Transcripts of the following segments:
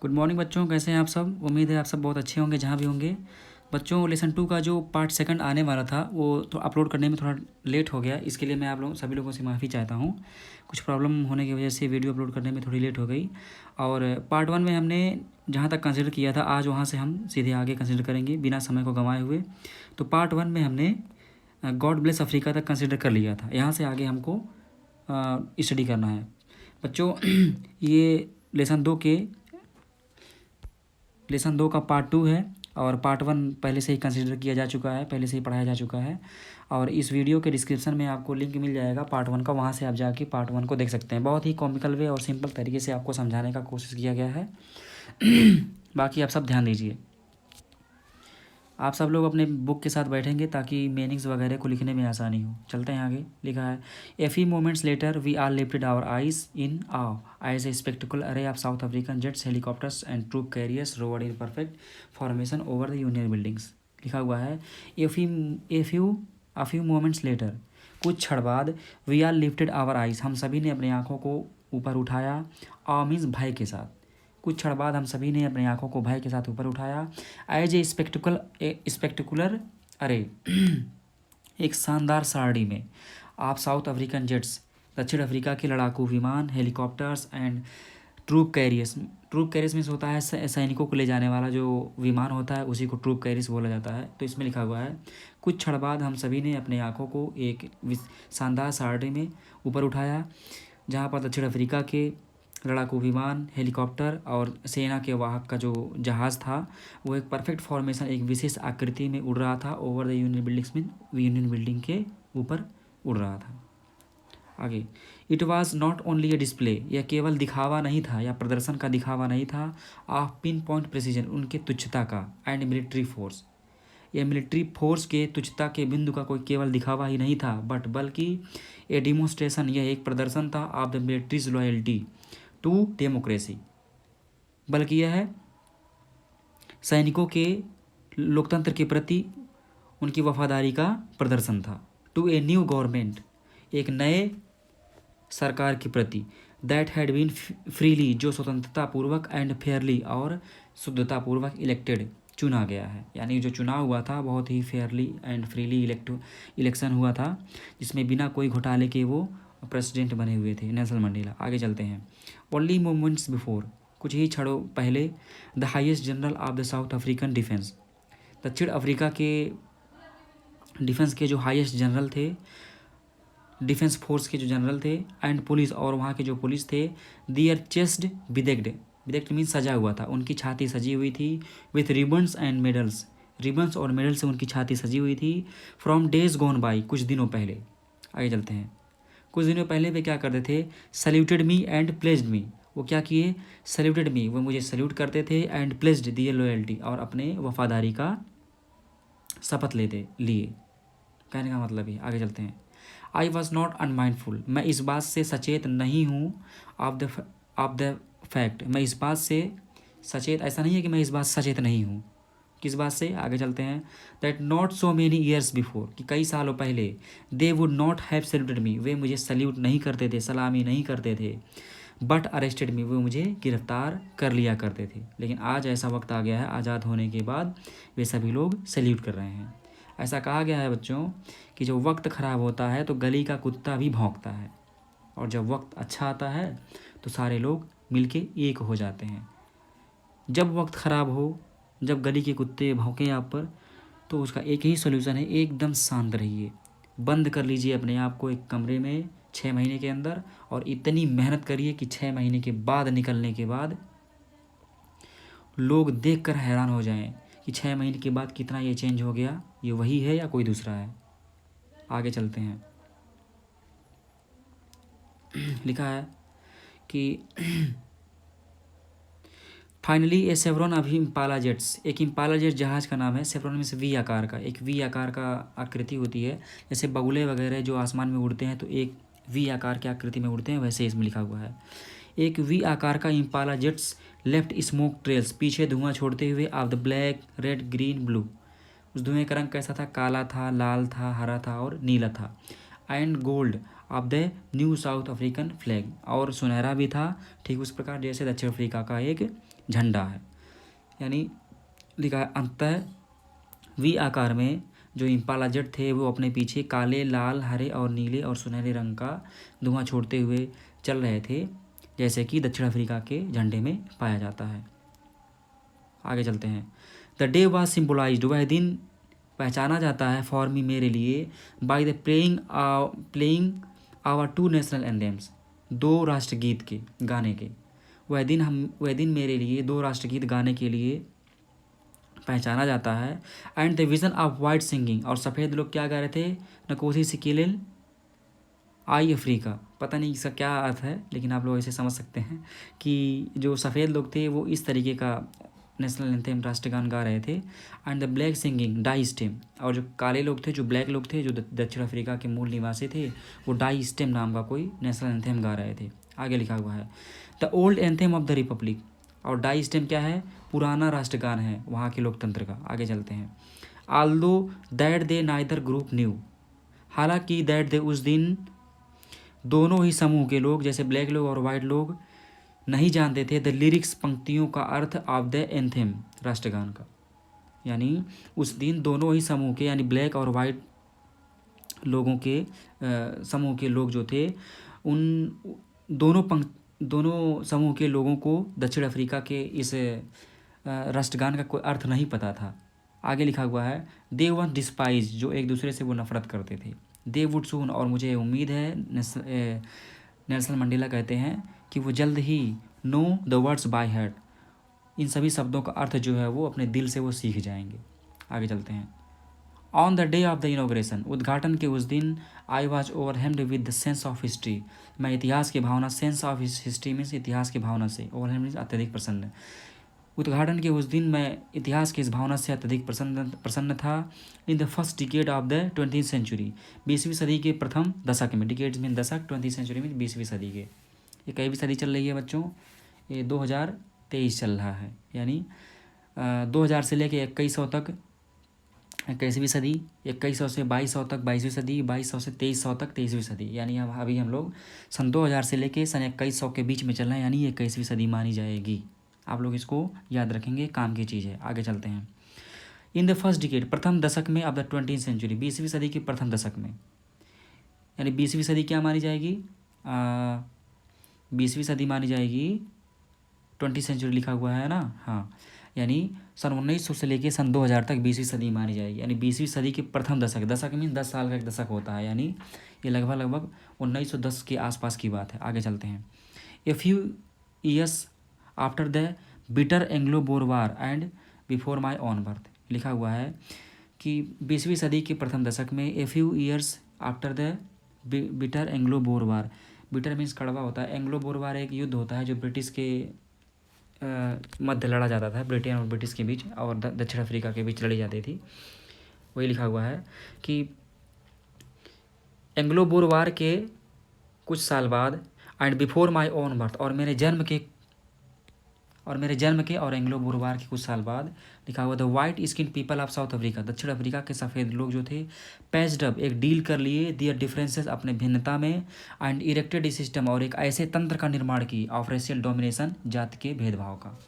Good morning बच्चों, कैसे हैं आप सब। उम्मीद है आप सब बहुत अच्छे होंगे जहाँ भी होंगे। बच्चों, लेसन 2 का जो पार्ट सेकंड आने वाला था वो तो अपलोड करने में थोड़ा लेट हो गया। इसके लिए मैं आप लोग सभी लोगों से माफ़ी चाहता हूँ। कुछ प्रॉब्लम होने की वजह से वीडियो अपलोड करने में थोड़ी लेट हो गई। और पार्ट 1 में हमने जहाँ तक कंसिडर किया था, आज वहाँ से हम सीधे आगे कंसिडर करेंगे बिना समय को गंवाए हुए। तो पार्ट 1 में हमने गॉड ब्लेस अफ्रीका तक कंसिडर कर लिया था। यहाँ से आगे हमको स्टडी करना है बच्चों। ये लेसन 2 का पार्ट 2 है और पार्ट 1 पहले से ही कंसिडर किया जा चुका है, पहले से ही पढ़ाया जा चुका है। और इस वीडियो के डिस्क्रिप्शन में आपको लिंक मिल जाएगा पार्ट 1 का, वहाँ से आप जाके पार्ट 1 को देख सकते हैं। बहुत ही कॉमिकल वे और सिंपल तरीके से आपको समझाने का कोशिश किया गया है। बाकी आप सब ध्यान दीजिए। आप सब लोग अपने बुक के साथ बैठेंगे ताकि मीनिंग्स वगैरह को लिखने में आसानी हो। चलते हैं आगे। लिखा है, a few moments later we are lifted our eyes in awe as a spectacular array of South African jets, helicopters and troop carriers roared in perfect formation over the Union Buildings. लिखा हुआ है, a few moments later, कुछ क्षण बाद, we are lifted our eyes, हम सभी ने अपनी आँखों को ऊपर उठाया, आव मीन्स भय के साथ, कुछ क्षण बाद हम सभी ने अपनी आंखों को भय के साथ ऊपर उठाया, एज ए स्पेक्टिकुलर अरे एक शानदार सारणी में, आप साउथ अफ्रीकन जेट्स, दक्षिण अफ्रीका के लड़ाकू विमान, helicopters and troop carriers means होता है सैनिकों को ले जाने वाला जो विमान होता है, उसी को ट्रूप कैरियर्स बोला जाता है। तो इसमें लिखा हुआ है, कुछ क्षण बाद हम सभी ने अपनी आंखों को एक शानदार सारणी में ऊपर उठाया, जहाँ पर दक्षिण अफ्रीका के लड़ाकू विमान, हेलीकॉप्टर और सेना के वाहक का जो जहाज़ था वो एक परफेक्ट फॉर्मेशन, एक विशेष आकृति में उड़ रहा था ओवर द यूनियन बिल्डिंग्स में, यूनियन बिल्डिंग के ऊपर उड़ रहा था। आगे, it was not only A display, यह केवल दिखावा नहीं था या प्रदर्शन का दिखावा नहीं था, ऑफ पिन पॉइंट प्रिसीजन, उनके तुच्छता का, एंड मिलिट्री फोर्स, यह मिलिट्री फोर्स के तुच्छता के बिंदु का कोई केवल दिखावा ही नहीं था, बल्कि ए डिमोन्स्ट्रेशन, यह एक प्रदर्शन था, of the military's loyalty to democracy, बल्कि यह सैनिकों के लोकतंत्र के प्रति उनकी वफादारी का प्रदर्शन था। टू ए न्यू गवर्नमेंट, एक नए सरकार के प्रति, दैट हैड बीन फ्रीली, जो स्वतंत्रतापूर्वक, एंड फेयरली, और शुद्धतापूर्वक, इलेक्टेड, चुना गया है। यानी जो चुनाव हुआ था बहुत ही फेयरली एंड फ्रीली इलेक्शन हुआ था, जिसमें बिना कोई घोटाले के वो प्रेसिडेंट बने हुए थे, नेल्सन मंडेला। आगे चलते हैं। ओनली मोमेंट्स बिफोर, कुछ ही क्षणों पहले, the highest general of the south African defence, दक्षिण अफ्रीका के डिफेंस के जो हाईएस्ट जनरल थे, डिफेंस फोर्स के जो जनरल थे, एंड पुलिस, और वहाँ के जो पुलिस थे, दियर चेस्ट बिदेक्ड मीन्स सजा हुआ था, उनकी छाती सजी हुई थी, with ribbons and medals, ribbons और मेडल से उनकी छाती सजी हुई थी, फ्रॉम डेज गोन बाई, कुछ दिनों पहले। आगे चलते हैं। कुछ दिनों पहले वे क्या करते थे, सल्यूटेड मी एंड प्लेज्ड मी, वो क्या किए, सल्यूटेड मी, वो मुझे सल्यूट करते थे, एंड प्लेज्ड, दिए लॉयल्टी, और अपने वफादारी का शपथ लिए। कहने का मतलब ही। आगे चलते हैं। आई वॉज नॉट अनमाइंडफुल, मैं इस बात से सचेत नहीं हूँ, ऑफ द फैक्ट, मैं इस बात से सचेत, ऐसा नहीं है कि मैं इस बात से सचेत नहीं हूँ, किस बात से। आगे चलते हैं। That not so many years before, कि कई सालों पहले, they would not have saluted me, वे मुझे सल्यूट नहीं करते थे, सलामी नहीं करते थे, बट अरेस्टेड मी, वो मुझे गिरफ्तार कर लिया करते थे। लेकिन आज ऐसा वक्त आ गया है, आज़ाद होने के बाद वे सभी लोग सल्यूट कर रहे हैं। ऐसा कहा गया है बच्चों कि जब वक्त ख़राब होता है तो गली का कुत्ता भी भौंकता है, और जब वक्त अच्छा आता है तो सारे लोग मिलके एक हो जाते हैं। जब वक्त ख़राब हो, जब गली के कुत्ते भौंकें आप पर, तो उसका एक ही सोल्यूशन है, एकदम शांत रहिए, बंद कर लीजिए अपने आप को एक कमरे में 6 महीने के अंदर, और इतनी मेहनत करिए कि 6 महीने के बाद निकलने के बाद लोग देखकर हैरान हो जाएं कि 6 महीने के बाद कितना ये चेंज हो गया, ये वही है या कोई दूसरा है। आगे चलते हैं। लिखा है कि finally a chevron of Impala jets, एक इम्पाला जेट जहाज़ का नाम है। सेवरॉन में से वी आकार का, एक वी आकार का आकृति होती है, जैसे बगुले वगैरह जो आसमान में उड़ते हैं तो एक वी आकार की आकृति में उड़ते हैं, वैसे इसमें लिखा हुआ है। एक वी आकार का Impala jets left smoke trails, पीछे धुआं छोड़ते हुए, of the black, red, green, blue, उस धुएं का रंग कैसा था, काला था, लाल था, हरा था और नीला था, and gold, of the new south African flag, और सुनहरा भी था ठीक उस प्रकार जैसे दक्षिण अफ्रीका का एक झंडा है। यानी लिखा है अंततः वी आकार में जो इम्पाला जेट थे वो अपने पीछे काले, लाल, हरे और नीले और सुनहरे रंग का धुआं छोड़ते हुए चल रहे थे, जैसे कि दक्षिण अफ्रीका के झंडे में पाया जाता है। आगे चलते हैं। द डे वॉज सिम्बोलाइज्ड, वह दिन पहचाना जाता है फॉर मी मेरे लिए, by the playing our two national anthems, दो राष्ट्रगीत के गाने के। वह दिन मेरे लिए दो राष्ट्रगीत गाने के लिए पहचाना जाता है। And the vision of white singing, और सफ़ेद लोग क्या गा रहे थे, नकोसी सिकिलेल आई अफ्रीका। पता नहीं इसका क्या अर्थ है, लेकिन आप लोग ऐसे समझ सकते हैं कि जो सफ़ेद लोग थे वो इस तरीके का नेशनल एंथेम राष्ट्रगान गा रहे थे। And the black singing Die Stem, और जो काले लोग थे, जो ब्लैक लोग थे, जो दक्षिण अफ्रीका के मूल निवासी थे, वो डाई स्टेम नाम का कोई नेशनल एंथेम गा रहे थे। आगे लिखा हुआ है the old anthem of the Republic, और डाई स्टेम क्या है, पुराना राष्ट्रगान है वहाँ के लोकतंत्र का। आगे चलते हैं। Aldous that they neither group new, हालांकि दैट दे उस दिन दोनों ही समूह के लोग जैसे ब्लैक लोग और वाइट लोग नहीं जानते थे द लिरिक्स, पंक्तियों का अर्थ ऑफ द एंथेम, राष्ट्रगान का। यानी उस दिन दोनों ही समूह के यानी ब्लैक और वाइट लोगों के समूह के लोग जो थे उन दोनों समूह के लोगों को दक्षिण अफ्रीका के इस राष्ट्रगान का कोई अर्थ नहीं पता था। आगे लिखा हुआ है दे वन डिस्पाइज, जो एक दूसरे से वो नफरत करते थे। दे वुड सून, और मुझे उम्मीद है नेल्सन मंडेला कहते हैं कि वो जल्द ही know the words by heart, इन सभी शब्दों का अर्थ जो है वो अपने दिल से वो सीख जाएंगे। आगे चलते हैं। On the day of the inauguration, उद्घाटन के उस दिन, I was overwhelmed with the sense of history, मैं इतिहास की भावना, सेंस ऑफ हिस्ट्री मीन्स इतिहास की भावना से, ओवरहेम्ड मीन्स अत्यधिक प्रसन्न। उद्घाटन के उस दिन मैं इतिहास की इस भावना से अत्यधिक प्रसन्न था। In the first decade of the 20th century, 20वीं सदी के प्रथम दशक में, डिकेड्स मीन दशक, 20th सेंचुरी में 20वीं सदी के। ये कई भी सदी चल रही है बच्चों, ये 2023 चल रहा है, यानी 2000 से लेकर 2100 तक 21वीं सदी, 2100 से 2200 तक 22वीं सदी, 2200 से 2300 तक 23वीं सदी, यानी अभी हम लोग सन 2000 से लेकर सन 2100 के बीच में चल रहे हैं, यानी 21वीं सदी मानी जाएगी। आप लोग इसको याद रखेंगे, काम की चीज़ है। आगे चलते हैं। इन द फर्स्ट डिकेड, प्रथम दशक में, ऑफ द 20th सेंचुरी, 20वीं सदी के प्रथम दशक में, यानी 20वीं सदी क्या मानी जाएगी, 20वीं सदी मानी जाएगी, 20th सेंचुरी लिखा हुआ है ना, हाँ, यानी सन 1900 से लेकर सन 2000 तक 20वीं सदी मानी जाएगी, यानी 20वीं सदी के प्रथम दशक, दशक मीन 10 साल का एक दशक होता है, यानी ये लगभग 1910 के आसपास की बात है। आगे चलते हैं। A few years after the bitter Anglo bore war and before my on birth, लिखा हुआ है कि 20वीं सदी के प्रथम दशक में, a few years after the bitter Anglo bore war, bitter means कड़वा होता है, एंग्लो बोर वार एक युद्ध होता है जो ब्रिटिश के मध्य लड़ा जाता था, ब्रिटेन और ब्रिटिश के बीच और दक्षिण अफ्रीका के बीच लड़ी जाती थी। वही लिखा हुआ है कि एंग्लो बोर वार के कुछ साल बाद, and before my own birth, और मेरे जन्म के और एंग्लो बोर वार के कुछ साल बाद, लिखा हुआ the white skin people of south Africa, दक्षिण अफ्रीका के सफ़ेद लोग जो थे, पैच्ड अप, एक डील कर लिए, दियर डिफरेंसेस, अपने भिन्नता में, एंड इरेक्टेड सिस्टम, और एक ऐसे तंत्र का निर्माण की, ऑफ रेशियल डोमिनेशन, जाति के भेदभाव का।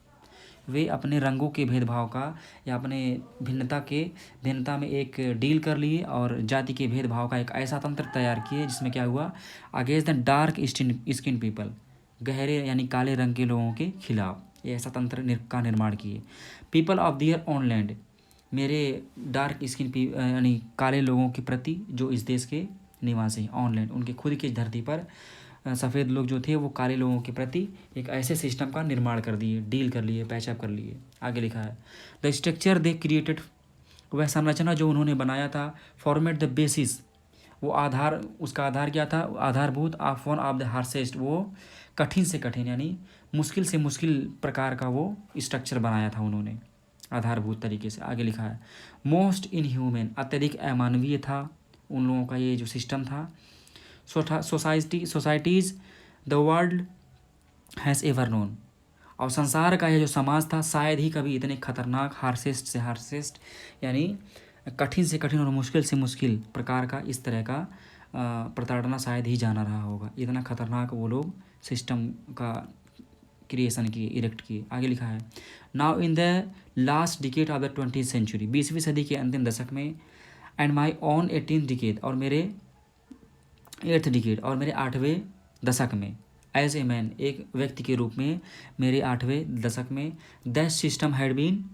वे अपने रंगों के भेदभाव का या अपने भिन्नता में एक डील कर लिए और जाति के भेदभाव का एक ऐसा तंत्र तैयार किए जिसमें क्या हुआ, against the dark skin people, गहरे यानी काले रंग के लोगों के खिलाफ ये ऐसा तंत्र का निर्माण किए। People of their own land, मेरे डार्क स्किन यानी काले लोगों के प्रति जो इस देश के निवासी, ऑन लैंड, उनके खुद की धरती पर सफ़ेद लोग जो थे वो काले लोगों के प्रति एक ऐसे सिस्टम का निर्माण कर दिए, डील कर लिए, पैचअप कर लिए। आगे लिखा है द स्ट्रक्चर दे क्रिएटेड, वह संरचना जो उन्होंने बनाया था, फॉर्मेट द बेसिस, वो आधार, उसका आधार क्या था, आधारभूत, ऑफ वन ऑफ द हार्सेस्ट, वो कठिन से कठिन यानी मुश्किल से मुश्किल प्रकार का वो स्ट्रक्चर बनाया था उन्होंने आधारभूत तरीके से। आगे लिखा है मोस्ट इनह्यूमन, अत्यधिक अमानवीय था उन लोगों का ये जो सिस्टम था। Societies the world has ever known, और संसार का यह जो समाज था शायद ही कभी इतने खतरनाक, हार्सेस्ट से हार्सेस्ट यानी कठिन से कठिन और मुश्किल से मुश्किल प्रकार का इस तरह का प्रताड़ना शायद ही जाना रहा होगा। इतना खतरनाक वो लोग सिस्टम का क्रिएशन किए, इरेक्ट किए। आगे लिखा है, now in the last decade of the 20th century, 20वीं सदी के अंतिम दशक में, and my on 18th decade, और मेरे 8th डिकेड, और मेरे 8वें दशक में, एज ए मैन, एक व्यक्ति के रूप में मेरे 8वें दशक में, that system had been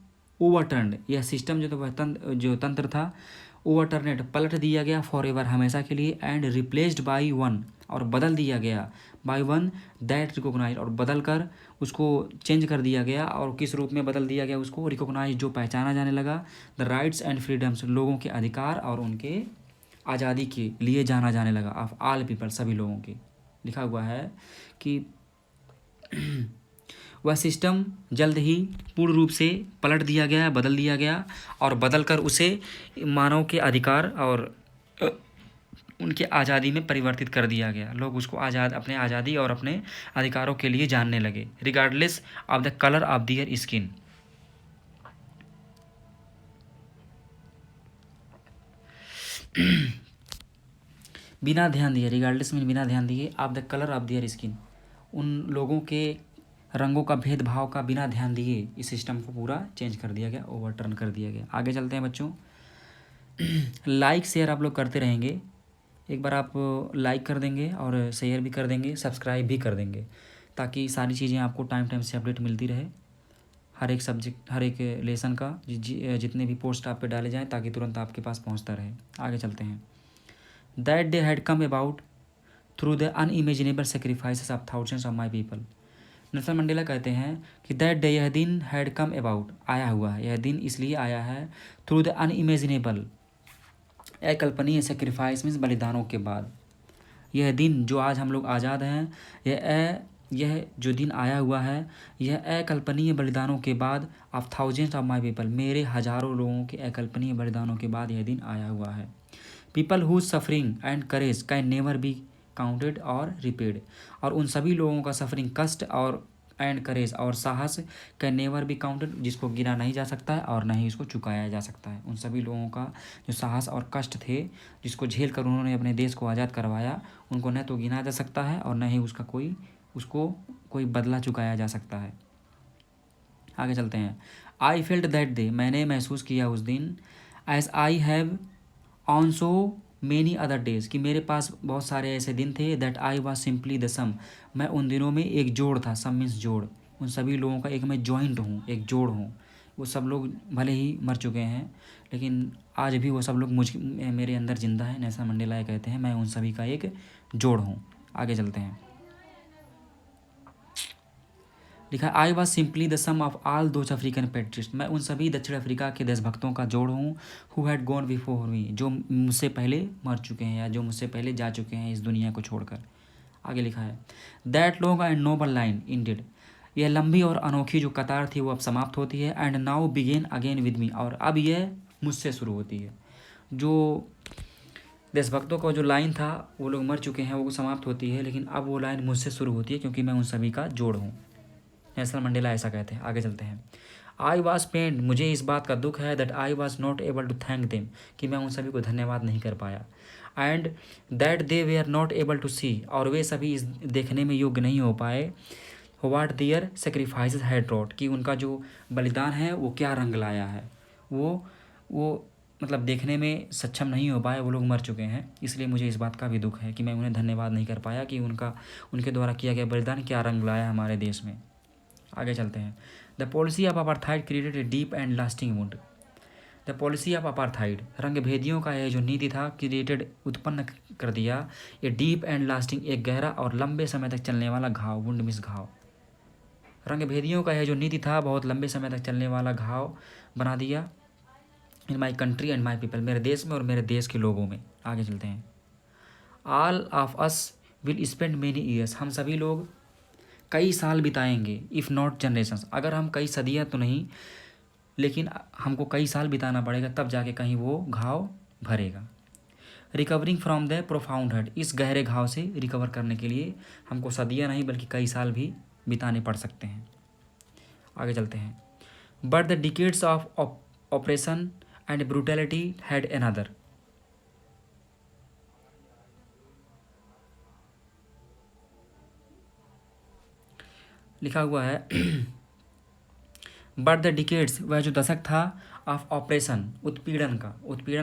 overturned, यह सिस्टम जो तंत्र था ओवरटर्नेड, पलट दिया गया, फॉर एवर, हमेशा के लिए, एंड रिप्लेस्ड बाई वन, और बदल दिया गया, बाई वन दैट रिकोगनाइज, और बदल कर उसको चेंज कर दिया गया। और किस रूप में बदल दिया गया उसको? रिकोगनाइज, जो पहचाना जाने लगा, द राइट्स एंड फ्रीडम्स, लोगों के अधिकार और उनके आज़ादी के लिए जाना जाने लगा, ऑफ ऑल पीपल, सभी लोगों के। लिखा हुआ है कि वह सिस्टम जल्द ही पूर्ण रूप से पलट दिया गया, बदल दिया गया, और बदल कर उसे मानव के अधिकार और उनके आज़ादी में परिवर्तित कर दिया गया। लोग उसको अपने आज़ादी और अपने अधिकारों के लिए जानने लगे, regardless of the colour of their skin. बिना ध्यान दिए, रिगार्डलेस मीन बिना ध्यान दिए, of the colour of their skin, उन लोगों के रंगों का भेदभाव का बिना ध्यान दिए इस सिस्टम को पूरा चेंज कर दिया गया, ओवरटर्न कर दिया गया। आगे चलते हैं बच्चों। लाइक शेयर आप लोग करते रहेंगे, एक बार आप लाइक कर देंगे और शेयर भी कर देंगे, सब्सक्राइब भी कर देंगे, ताकि सारी चीज़ें आपको टाइम टाइम से अपडेट मिलती रहे, हर एक सब्जेक्ट, हर एक लेसन का जितने भी पोस्ट आप पे डाले जाएँ, ताकि तुरंत आपके पास पहुंचता रहे। आगे चलते हैं। That day had come about through the unimaginable sacrifices of thousands of my people. Nelson Mandela कहते हैं कि दैट डे, यह दिन, हैड कम अबाउट, आया हुआ है, यह दिन इसलिए आया है, थ्रू द अनइमेजिनेबल, अकल्पनीय, सेक्रीफाइस मीन्स बलिदानों के बाद। यह दिन जो आज हम लोग आज़ाद हैं, यह जो दिन आया हुआ है, यह अकल्पनीय बलिदानों के बाद, of thousands of my people, मेरे हज़ारों लोगों के अकल्पनीय बलिदानों के बाद यह दिन आया हुआ है। People whose suffering and courage can never be counted और रिपेड, और उन सभी लोगों का सफरिंग, कष्ट और एंड करेज और साहस, कैन नेवर बी काउंटेड, जिसको गिना नहीं जा सकता है और न ही उसको चुकाया जा सकता है। उन सभी लोगों का जो साहस और कष्ट थे, जिसको झेल कर उन्होंने अपने देश को आज़ाद करवाया, उनको न तो गिना जा सकता है और न ही उसको कोई बदला चुकाया जा सकता है। आगे चलते हैं। आई फेल्ट दैट डे, मैंने महसूस किया उस दिन, as I have on so many other days, कि मेरे पास बहुत सारे ऐसे दिन थे, that I was simply the sum, मैं उन दिनों में एक जोड़ था, सम मीन्स जोड़, उन सभी लोगों का एक मैं जॉइंट हूँ, एक जोड़ हूँ। वो सब लोग भले ही मर चुके हैं, लेकिन आज भी वो सब लोग मेरे अंदर जिंदा है। नेल्सन मंडेला ये कहते हैं, मैं उन सभी का एक जोड़ हूँ। आगे चलते हैं। लिखा, I was simply the sum of all those African patriots, मैं उन सभी दक्षिण अफ्रीका के देशभक्तों का जोड़ हूँ, who had gone before me, जो मुझसे पहले मर चुके हैं या जो मुझसे पहले जा चुके हैं इस दुनिया को छोड़कर। आगे लिखा है, that long and noble line indeed, यह लंबी और अनोखी जो कतार थी वो अब समाप्त होती है, and now begin again with me, और अब यह मुझसे शुरू होती है। जो देशभक्तों का जो लाइन था, वो लोग मर चुके हैं, वो समाप्त होती है, लेकिन अब वो लाइन मुझसे शुरू होती है, क्योंकि मैं उन सभी का जोड़ हूँ। नेल्सन मंडेला ऐसा कहते हैं। आगे चलते हैं। आई वॉज पेंड, मुझे इस बात का दुख है, that I was not able to thank them, कि मैं उन सभी को धन्यवाद नहीं कर पाया, एंड दैट दे वे are not able to see, और वे सभी इस देखने में योग्य नहीं हो पाए, what their sacrifices had wrought, कि उनका जो बलिदान है वो क्या रंग लाया है, वो मतलब देखने में सक्षम नहीं हो पाए, वो लोग मर चुके हैं। इसलिए मुझे इस बात का भी दुख है कि मैं उन्हें धन्यवाद नहीं कर पाया कि उनके द्वारा किया गया बलिदान क्या रंग लाया हमारे देश में। आगे चलते हैं। The policy of apartheid created a deep and lasting wound, the policy of apartheid, रंग भेदियों का यह जो नीति था, क्रिएटेड उत्पन्न कर दिया, ए डीप एंड लास्टिंग, एक गहरा और लंबे समय तक चलने वाला घाव, वुंड मिस घाव, रंग भेदियों का यह जो नीति था, बहुत लंबे समय तक चलने वाला घाव बना दिया, in my country and my people, मेरे देश में और मेरे देश के लोगों में। आगे चलते हैं। All of us will spend many years, हम सभी लोग कई साल बिताएंगे, इफ़ नॉट जनरेशंस, अगर हम कई सदियाँ तो नहीं, लेकिन हमको कई साल बिताना पड़ेगा, तब जाके कहीं वो घाव भरेगा। Recovering from the profound hurt, इस गहरे घाव से रिकवर करने के लिए हमको सदियाँ नहीं बल्कि कई साल भी बिताने पड़ सकते हैं। आगे चलते हैं। But the decades of operation and brutality had another, लिखा हुआ है बट द डिकेड्स, वह जो दशक था, ऑफ ऑपरेशन, उत्पीड़न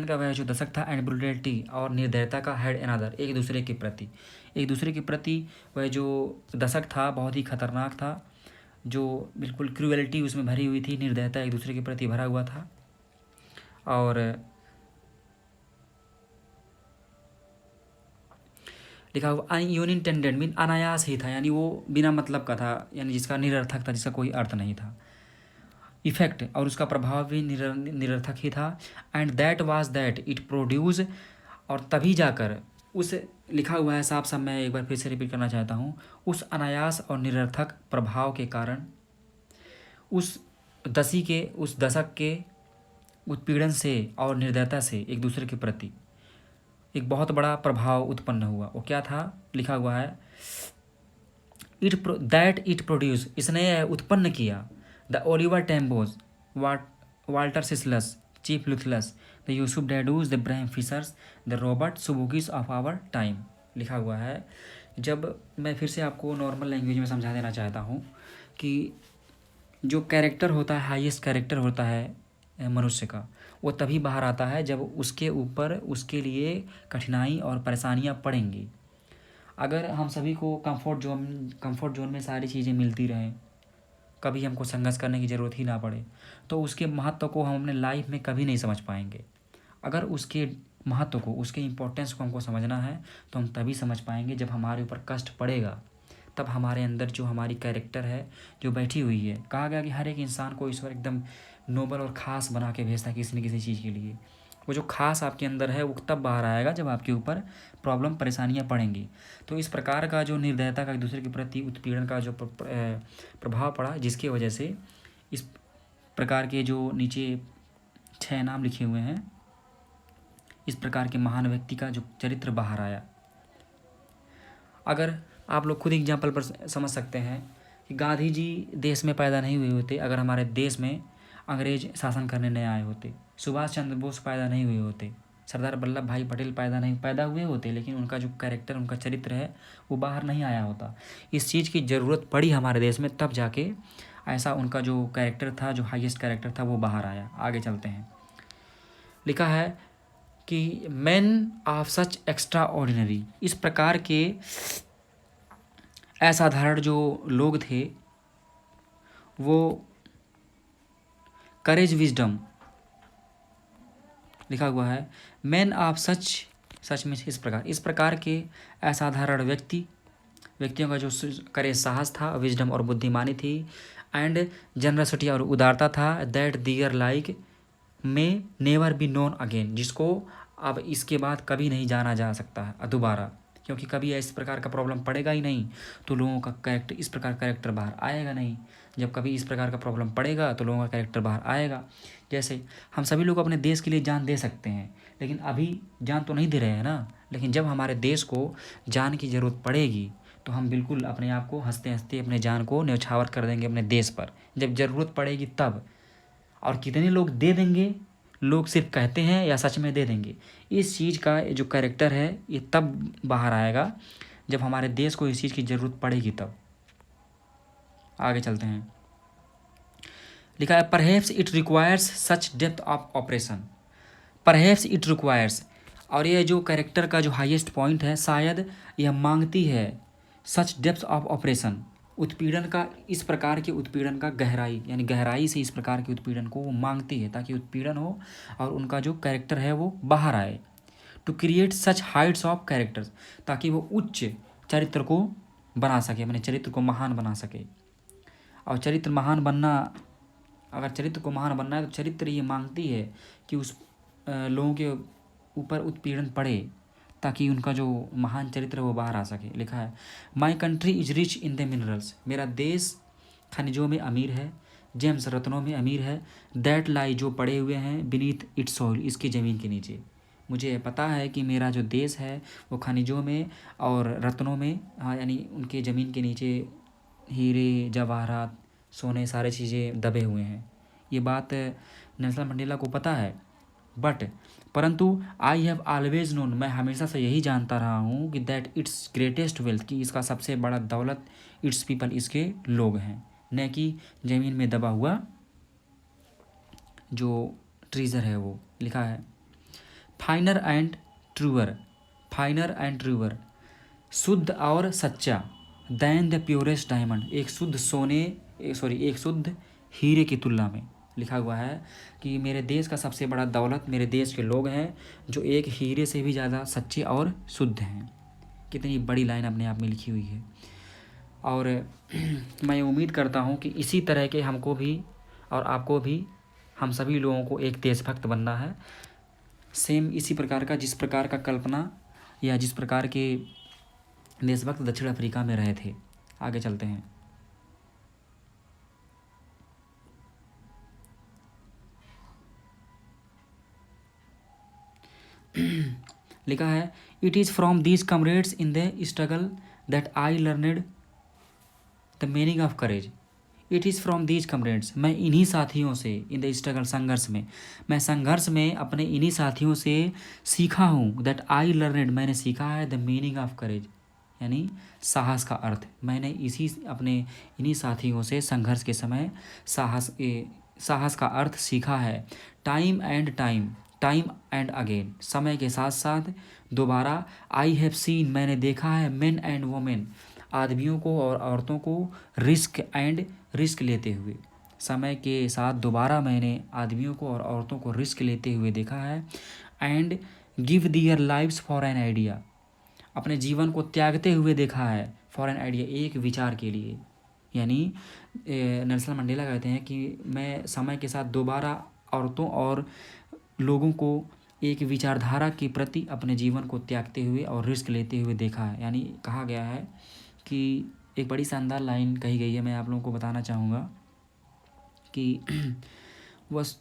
का वह जो दशक था, एंड ब्रुटलिटी, और निर्दयता का, हैड अनदर, एक दूसरे के प्रति वह जो दशक था बहुत ही खतरनाक था, जो बिल्कुल क्रूएलिटी उसमें भरी हुई थी, निर्दयता एक दूसरे के प्रति भरा हुआ था। और लिखा हुआ अनइंटेंडेड मीन अनायास ही था, यानी वो बिना मतलब का था, यानी जिसका निरर्थक था, जिसका कोई अर्थ नहीं था। इफेक्ट, और उसका प्रभाव भी निरर्थक ही था। And that was that it produce, और तभी जाकर उस, लिखा हुआ है साफ साफ, मैं एक बार फिर से रिपीट करना चाहता हूँ, उस अनायास और निरर्थक प्रभाव के कारण, उस उस दशक के उत्पीड़न से और निर्दयता से एक दूसरे के प्रति एक बहुत बड़ा प्रभाव उत्पन्न हुआ। वो क्या था? लिखा हुआ है इट प्रोड्यूस, इसने उत्पन्न किया, the Oliver Tambos, Walter Sisulus, Chief Luthulis, the Yusuf Dadoos, the Bram Fischers, the Robert Sobukwes of our time. लिखा हुआ है, जब मैं फिर से आपको नॉर्मल लैंग्वेज में समझा देना चाहता हूँ कि जो कैरेक्टर होता है, हाईएस्ट कैरेक्टर होता है मनुष्य का, वो तभी बाहर आता है जब उसके ऊपर उसके लिए कठिनाई और परेशानियाँ पड़ेंगी। अगर हम सभी को कंफर्ट जोन में सारी चीज़ें मिलती रहें, कभी हमको संघर्ष करने की ज़रूरत ही ना पड़े, तो उसके महत्व को हम अपने लाइफ में कभी नहीं समझ पाएंगे। अगर उसके महत्व को, उसके इम्पोर्टेंस को हमको समझना है, तो हम तभी समझ पाएंगे जब हमारे ऊपर कष्ट पड़ेगा। तब हमारे अंदर जो हमारी कैरेक्टर है जो बैठी हुई है, कहा गया कि हर एक इंसान को ईश्वर एकदम नोबल और ख़ास बना के भेजता है किसी न किसी चीज़ के लिए। वो जो खास आपके अंदर है वो तब बाहर आएगा जब आपके ऊपर प्रॉब्लम परेशानियाँ पड़ेंगी। तो इस प्रकार का जो निर्दयता का, एक दूसरे के प्रति उत्पीड़न का जो प्रभाव पड़ा, जिसकी वजह से इस प्रकार के जो नीचे 6 नाम लिखे हुए हैं, इस प्रकार के महान व्यक्ति का जो चरित्र बाहर आया। अगर आप लोग खुद एग्जाम्पल पर समझ सकते हैं कि गांधी जी देश में पैदा नहीं हुए होते अगर हमारे देश में अंग्रेज शासन करने नहीं आए होते। सुभाष चंद्र बोस पैदा नहीं हुए होते। सरदार वल्लभ भाई पटेल पैदा हुए होते, लेकिन उनका जो कैरेक्टर, उनका चरित्र है वो बाहर नहीं आया होता। इस चीज़ की ज़रूरत पड़ी हमारे देश में, तब जाके ऐसा उनका जो कैरेक्टर था, जो हाईएस्ट कैरेक्टर था, वो बाहर आया। आगे चलते हैं। लिखा है कि man of such extra ordinary, इस प्रकार के असाधारण जो लोग थे, वो करेज विजडम, लिखा हुआ है मैन ऑफ सच में इस प्रकार के असाधारण व्यक्तियों का जो करेज, साहस था, विजडम और बुद्धिमानी थी, एंड जनरसिटी और उदारता था, दैट दियर लाइक में नेवर बी नोन अगेन, जिसको अब इसके बाद कभी नहीं जाना जा सकता है दोबारा, क्योंकि कभी इस प्रकार का प्रॉब्लम पड़ेगा ही नहीं, तो लोगों का कैरेक्टर, इस प्रकार का कैरेक्टर बाहर आएगा नहीं। जब कभी इस प्रकार का प्रॉब्लम पड़ेगा तो लोगों का कैरेक्टर बाहर आएगा। जैसे हम सभी लोग अपने देश के लिए जान दे सकते हैं, लेकिन अभी जान तो नहीं दे रहे हैं ना, लेकिन जब हमारे देश को जान की ज़रूरत पड़ेगी तो हम बिल्कुल अपने आप को हंसते हंसते अपने जान को न्यौछावर कर देंगे अपने देश पर, जब ज़रूरत पड़ेगी तब। और कितने लोग दे देंगे, लोग सिर्फ कहते हैं या सच में दे देंगे, इस चीज़ का जो कैरेक्टर है ये तब बाहर आएगा जब हमारे देश को इस चीज़ की ज़रूरत पड़ेगी तब। आगे चलते हैं। लिखा है perhaps it requires such depth of operation, perhaps it requires, और ये जो कैरेक्टर का जो हाईएस्ट पॉइंट है, शायद यह मांगती है सच डेप्थ ऑफ ऑपरेशन, उत्पीड़न का, इस प्रकार के उत्पीड़न का गहराई, यानी गहराई से इस प्रकार के उत्पीड़न को वो मांगती है, ताकि उत्पीड़न हो और उनका जो कैरेक्टर है वो बाहर आए। To create such heights of characters, ताकि वो उच्च चरित्र को बना सके, अपने चरित्र को महान बना सके। और चरित्र महान बनना, अगर चरित्र को महान बनना है तो चरित्र ये मांगती है कि उस लोगों के ऊपर उत्पीड़न पड़े, ताकि उनका जो महान चरित्र वो बाहर आ सके। लिखा है my country is rich in the minerals, मेरा देश खनिजों में अमीर है, जेम्स रत्नों में अमीर है, दैट लाई जो पड़े हुए हैं बीनीथ इट्स सॉइल, इसकी ज़मीन के नीचे। मुझे पता है कि मेरा जो देश है वो खनिजों में और रत्नों में, हाँ, यानी उनके ज़मीन के नीचे हीरे जवाहरात, सोने, सारे चीज़ें दबे हुए हैं। ये बात नेल्सन मंडेला को पता है, बट परंतु आई हैव ऑलवेज नोन, मैं हमेशा से यही जानता रहा हूँ कि दैट इट्स ग्रेटेस्ट वेल्थ, कि इसका सबसे बड़ा दौलत इट्स पीपल, इसके लोग हैं, न कि ज़मीन में दबा हुआ जो ट्रीजर है वो। लिखा है फाइनर एंड ट्रूअर, फाइनर एंड ट्रूअर, शुद्ध और सच्चा, दैन द प्योरेस्ट डायमंड, एक शुद्ध सोने, एक शुद्ध हीरे की तुलना में। लिखा हुआ है कि मेरे देश का सबसे बड़ा दौलत मेरे देश के लोग हैं, जो एक हीरे से भी ज़्यादा सच्चे और शुद्ध हैं। कितनी बड़ी लाइन अपने आप में लिखी हुई है। और मैं उम्मीद करता हूँ कि इसी तरह के हमको भी और आपको भी, हम सभी लोगों को एक देशभक्त बनना है, सेम इसी प्रकार का, जिस प्रकार का कल्पना या जिस प्रकार के देशभक्त दक्षिण अफ्रीका में रहे थे। आगे चलते हैं। लिखा है it is from these comrades in the struggle that I learned the meaning of courage. It is from these comrades, मैं इन्हीं साथियों से, इन द स्ट्रगल, संघर्ष में, मैं संघर्ष में अपने इन्हीं साथियों से सीखा हूँ, दैट आई लर्नड, मैंने सीखा है, द मीनिंग ऑफ करेज, यानी साहस का अर्थ। मैंने अपने इन्हीं साथियों से संघर्ष के समय साहस का अर्थ सीखा है। टाइम एंड अगेन, समय के साथ साथ दोबारा। आई हैव सीन, मैंने देखा है, मेन एंड वोमेन, आदमियों को और औरतों को, रिस्क लेते हुए। समय के साथ दोबारा मैंने आदमियों को और औरतों को रिस्क लेते हुए देखा है। And give their lives for an idea, अपने जीवन को त्यागते हुए देखा है, फॉर एन आइडिया, एक विचार के लिए। यानी नेल्सन मंडेला कहते हैं कि मैं समय के साथ दोबारा औरतों और लोगों को एक विचारधारा के प्रति अपने जीवन को त्यागते हुए और रिस्क लेते हुए देखा है। यानी कहा गया है कि एक बड़ी शानदार लाइन कही गई है, मैं आप लोगों को बताना चाहूँगा कि वस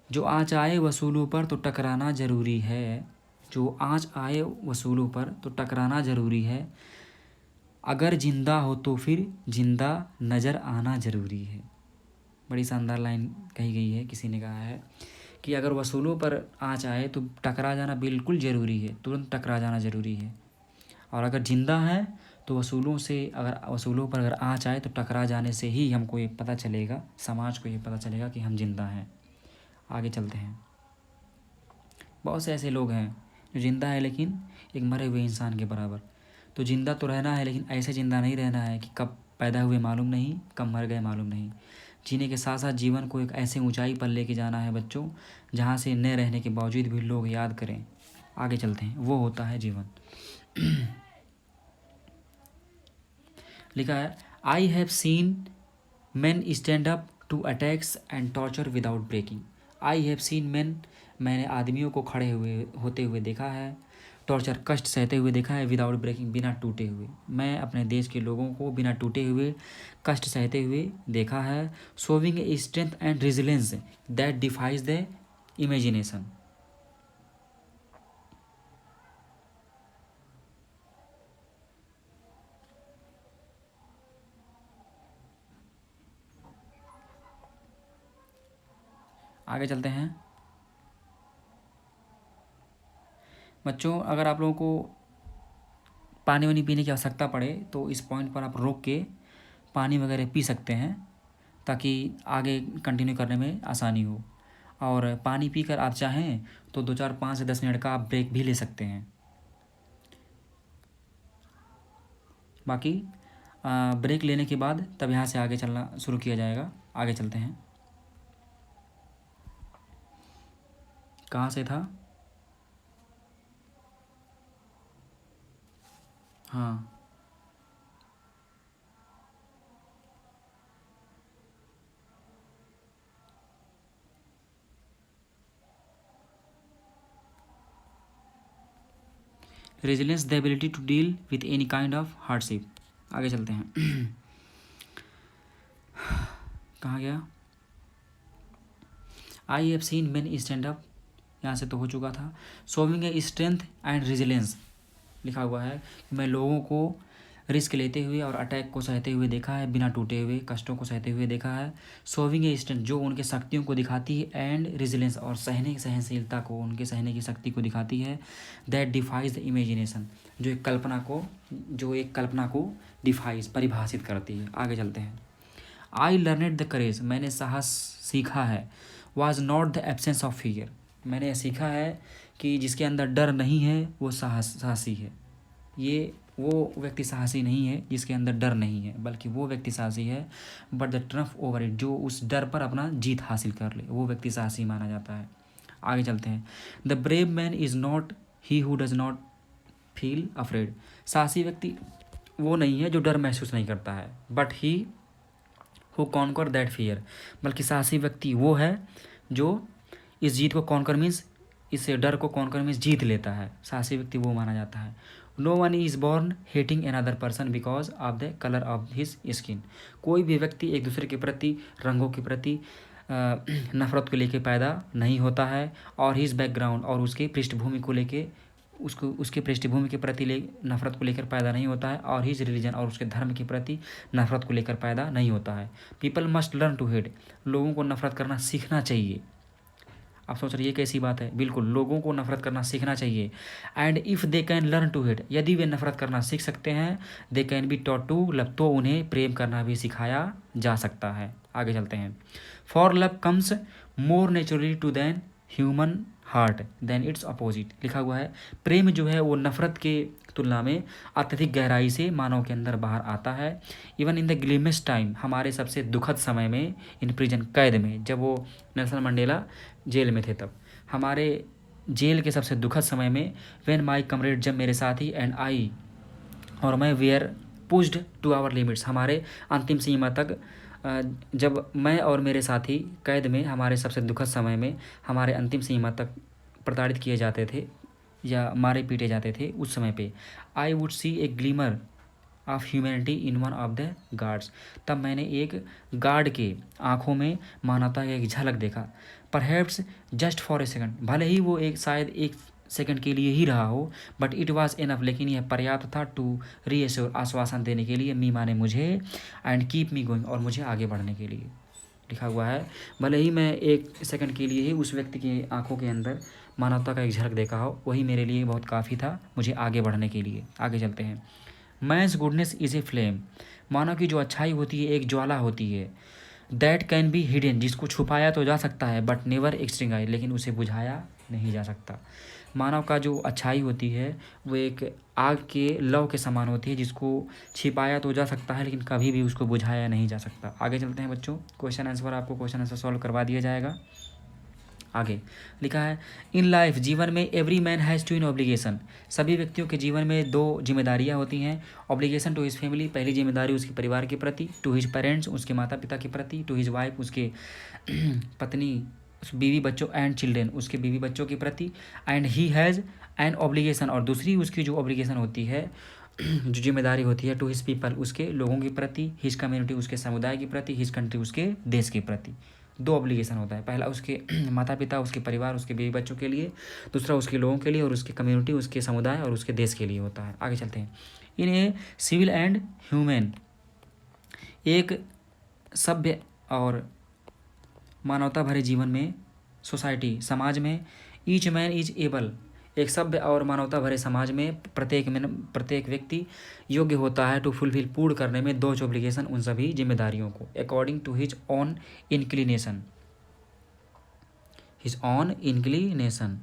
जो आँच आए वसूलों पर तो टकराना ज़रूरी है, जो आँच आए वसूलों पर तो टकराना ज़रूरी है, अगर जिंदा हो तो फिर जिंदा नज़र आना ज़रूरी है। बड़ी शानदार लाइन कही गई है, किसी ने कहा है कि अगर वसूलों पर आँच आए तो टकरा जाना बिल्कुल ज़रूरी है, तुरंत टकरा जाना ज़रूरी है, और अगर ज़िंदा है तो वसूलों पर अगर आँच आए तो टकरा जाने से ही हमको ये पता चलेगा, समाज को ये पता चलेगा कि हम जिंदा हैं। आगे चलते हैं। बहुत से ऐसे लोग हैं जो जिंदा है लेकिन एक मरे हुए इंसान के बराबर। तो जिंदा तो रहना है, लेकिन ऐसे जिंदा नहीं रहना है कि कब पैदा हुए मालूम नहीं, कब मर गए मालूम नहीं। जीने के साथ साथ जीवन को एक ऐसे ऊंचाई पर लेके जाना है बच्चों, जहाँ से न रहने के बावजूद भी लोग याद करें। आगे चलते हैं, वो होता है जीवन। लिखा है I have seen man stand up to attacks and torture without breaking. I have seen man, मैंने आदमियों को खड़े होते हुए देखा है, टॉर्चर, कष्ट सहते हुए देखा है, विदाउट ब्रेकिंग, बिना टूटे हुए। मैं अपने देश के लोगों को बिना टूटे हुए, कष्ट सहते हुए देखा है। Showing a strength and resilience that defies the imagination. आगे चलते हैं बच्चों। अगर आप लोगों को पानी वानी पीने की आवश्यकता पड़े तो इस पॉइंट पर आप रोक के पानी वगैरह पी सकते हैं, ताकि आगे कंटिन्यू करने में आसानी हो। और पानी पीकर आप चाहें तो 2 4 5 से 10 मिनट का आप ब्रेक भी ले सकते हैं। बाकी ब्रेक लेने के बाद तब यहाँ से आगे चलना शुरू किया जाएगा। आगे चलते हैं। कहाँ से था? हाँ, resilience the ability to deal with any kind of hardship. आगे चलते हैं। कहाँ गया? I have seen man stand up, यहाँ से तो हो चुका था। Showing a strength and resilience, लिखा हुआ है कि मैं लोगों को रिस्क लेते हुए और अटैक को सहते हुए देखा है, बिना टूटे हुए कष्टों को सहते हुए देखा है। शोविंग ए स्ट्रेंथ, जो उनके शक्तियों को दिखाती है, एंड रेजिलेंस, और सहनशीलता को, उनके सहने की शक्ति को दिखाती है। दैट डिफाइज द इमेजिनेशन, जो एक कल्पना को डिफाइज, परिभाषित करती है। आगे चलते हैं। आई लर्नेड द करेज, मैंने साहस सीखा है। Was not the absence of fear, मैंने यह सीखा है कि जिसके अंदर डर नहीं है वो साहसी है। ये वो व्यक्ति साहसी नहीं है जिसके अंदर डर नहीं है, बल्कि वो व्यक्ति साहसी है। But the triumph over it, जो उस डर पर अपना जीत हासिल कर ले, वो व्यक्ति साहसी माना जाता है। आगे चलते हैं। The brave man is not he who does not feel afraid, साहसी व्यक्ति वो नहीं है जो डर महसूस नहीं करता है, but he who conquer that fear, बल्कि साहसी व्यक्ति वो है जो इस जीत को कॉन्कर मीन्स, इस डर को कॉन्कर मीन्स जीत लेता है। साहसी व्यक्ति वो माना जाता है। No one is born hating another person because of the colour of his skin, कोई भी व्यक्ति एक दूसरे के प्रति, रंगों के प्रति नफरत को लेकर पैदा नहीं होता है। और हिज बैकग्राउंड, और उसके पृष्ठभूमि को लेके, उसके पृष्ठभूमि के प्रति नफरत को लेकर पैदा नहीं होता है। और हिज रिलीजन, और उसके धर्म के प्रति नफरत को लेकर पैदा नहीं होता है। People must learn to hate, लोगों को नफरत करना सीखना चाहिए। आप सोच रही है कैसी बात है, बिल्कुल लोगों को नफरत करना सीखना चाहिए। And if they can learn to hate, यदि वे नफरत करना सीख सकते हैं, they can be taught to love, तो उन्हें प्रेम करना भी सिखाया जा सकता है। आगे चलते हैं। For love comes more naturally to than human heart than its opposite, लिखा हुआ है प्रेम जो है वो नफरत के तुलना में अत्यधिक गहराई से मानव के अंदर बाहर आता है। इवन इन द ग्लिमेस्ट टाइम, हमारे सबसे दुखद समय में, इन प्रिजन, कैद में, जब वो नेल्सन मंडेला जेल में थे तब, हमारे जेल के सबसे दुखद समय में, व्हेन माई कमरेड, जब मेरे साथी, एंड आई, और मैं, were pushed to our limits, हमारे अंतिम सीमा तक, जब मैं और मेरे साथी कैद में हमारे सबसे दुखद समय में हमारे अंतिम सीमा तक प्रताड़ित किए जाते थे या मारे पीटे जाते थे, उस समय पे I would see a glimmer of humanity in one of the guards, तब मैंने एक गार्ड के आँखों में मानवता का एक झलक देखा। Perhaps just for a second, भले ही वो एक शायद एक सेकंड के लिए ही रहा हो, बट इट वाज इनफ, लेकिन यह पर्याप्त था, टू रीएश्योर, आश्वासन देने के लिए, मी माने मुझे, एंड कीप मी गोइंग, और मुझे आगे बढ़ने के लिए। लिखा हुआ है भले ही मैं एक सेकंड के लिए ही उस व्यक्ति की आंखों के अंदर मानवता का एक झलक देखा हो, वही मेरे लिए बहुत काफ़ी था मुझे आगे बढ़ने के लिए। आगे चलते हैं। Man's goodness is a flame, मानव की जो अच्छाई होती है एक ज्वाला होती है। दैट कैन बी हिडन, जिसको छुपाया तो जा सकता है, बट नेवर एक्सटिंग्विश, लेकिन उसे बुझाया नहीं जा सकता। मानव का जो अच्छाई होती है वो एक आग के लौ के समान होती है, जिसको छिपाया तो जा सकता है लेकिन कभी भी उसको बुझाया नहीं जा सकता। आगे चलते हैं बच्चों, क्वेश्चन आंसर आपको क्वेश्चन आंसर सॉल्व करवा दिया जाएगा। आगे लिखा है, इन लाइफ, जीवन में, every man has twin obligation, सभी व्यक्तियों के जीवन में दो जिम्मेदारियां होती हैं। ऑब्लिगेशन टू हिज फैमिली, पहली जिम्मेदारी उसके परिवार के प्रति, टू हिज पेरेंट्स, उसके माता पिता के प्रति, टू हिज वाइफ, उसके पत्नी, उस बीवी बच्चों, एंड चिल्ड्रेन, उसके बीवी बच्चों के प्रति, and he has an obligation, और दूसरी उसकी जो ऑब्लिगेशन होती है, जो जिम्मेदारी होती है, टू हिज पीपल, उसके लोगों के प्रति, हिज कम्युनिटी, उसके समुदाय के प्रति, हिज कंट्री, उसके देश के प्रति। दो ऑब्लिगेशन होता है, पहला उसके माता पिता, उसके परिवार, उसके बीवी बच्चों के लिए, दूसरा उसके लोगों के लिए और उसके कम्युनिटी, उसके समुदाय और उसके देश के लिए होता है। आगे चलते हैं। इन ए सिविल एंड ह्यूमन, एक सभ्य और मानवता भरे जीवन में, सोसाइटी, समाज में, ईच मैन इज एबल, एक सभ्य और मानवता भरे समाज में प्रत्येक व्यक्ति योग्य होता है टू फुलफिल, पूर्ण करने में, दो ऑब्लिगेशन, उन सभी जिम्मेदारियों को, according to his own inclination, his own inclination.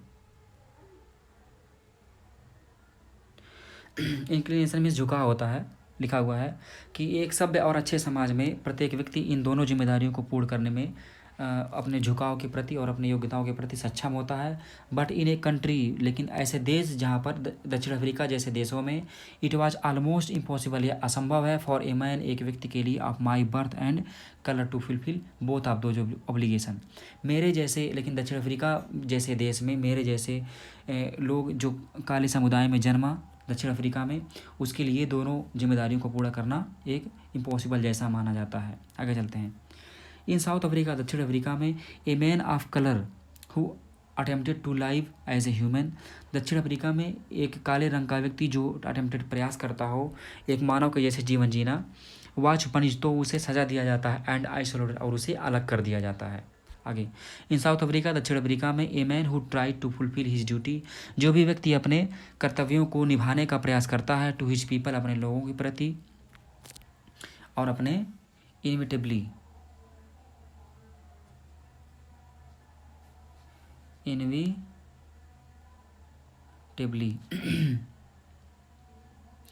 Inclination में झुकाव होता है। लिखा हुआ है कि एक सभ्य और अच्छे समाज में प्रत्येक व्यक्ति इन दोनों जिम्मेदारियों को पूर्ण करने में अपने झुकाव के प्रति और अपनी योग्यताओं के प्रति सक्षम होता है। बट इन ए कंट्री, लेकिन ऐसे देश जहाँ पर दक्षिण अफ्रीका जैसे देशों में, इट वाज ऑलमोस्ट इम्पॉसिबल, यह असंभव है, फॉर ए मैन, एक व्यक्ति के लिए, of my birth and colour to fulfil both of those obligation, मेरे जैसे, लेकिन दक्षिण अफ्रीका जैसे देश में मेरे जैसे लोग जो काले समुदाय में जन्मा दक्षिण अफ्रीका में, उसके लिए दोनों जिम्मेदारियों को पूरा करना एक इम्पॉसिबल जैसा माना जाता है। आगे चलते हैं। इन साउथ अफ्रीका, दक्षिण अफ्रीका में, a man of colour who attempted to live as a human. दक्षिण अफ्रीका में एक काले रंग का व्यक्ति जो अटेम्प्टेड प्रयास करता हो एक मानव के जैसे जीवन जीना, वाच पनिश तो उसे सज़ा दिया जाता है, एंड आइसोलेटेड और उसे अलग कर दिया जाता है। आगे, इन साउथ अफ्रीका दक्षिण अफ्रीका में a man who try to fulfil his duty, जो भी व्यक्ति अपने कर्तव्यों को निभाने का प्रयास करता है, टू हिज पीपल अपने लोगों के प्रति, और अपने इनविटेबली